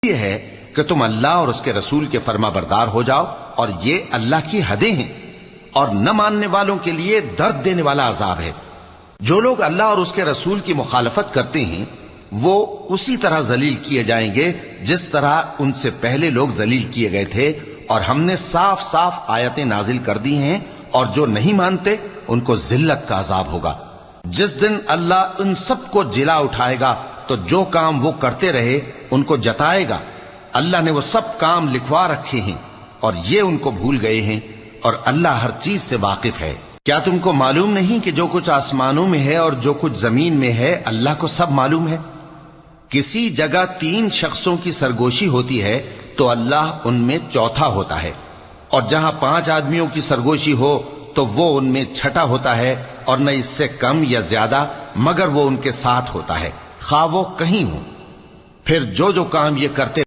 یہ ہے کہ تم اللہ اور اس کے رسول کے فرما بردار ہو جاؤ، اور یہ اللہ کی حدیں ہیں، اور نہ ماننے والوں کے لیے درد دینے والا عذاب ہے۔ جو لوگ اللہ اور اس کے رسول کی مخالفت کرتے ہیں وہ اسی طرح ذلیل کیے جائیں گے جس طرح ان سے پہلے لوگ ذلیل کیے گئے تھے، اور ہم نے صاف صاف آیتیں نازل کر دی ہیں، اور جو نہیں مانتے ان کو ذلت کا عذاب ہوگا۔ جس دن اللہ ان سب کو جلا اٹھائے گا تو جو کام وہ کرتے رہے ان کو جتائے گا۔ اللہ نے وہ سب کام لکھوا رکھے ہیں اور یہ ان کو بھول گئے ہیں، اور اللہ ہر چیز سے واقف ہے۔ کیا تم کو معلوم نہیں کہ جو کچھ آسمانوں میں ہے اور جو کچھ زمین میں ہے اللہ کو سب معلوم ہے؟ کسی جگہ 3 شخصوں کی سرگوشی ہوتی ہے تو اللہ ان میں چوتھا ہوتا ہے، اور جہاں 5 آدمیوں کی سرگوشی ہو تو وہ ان میں چھٹا ہوتا ہے، اور نہ اس سے کم یا زیادہ مگر وہ ان کے ساتھ ہوتا ہے، خواہ وہ کہیں ہوں۔ پھر جو کام یہ کرتے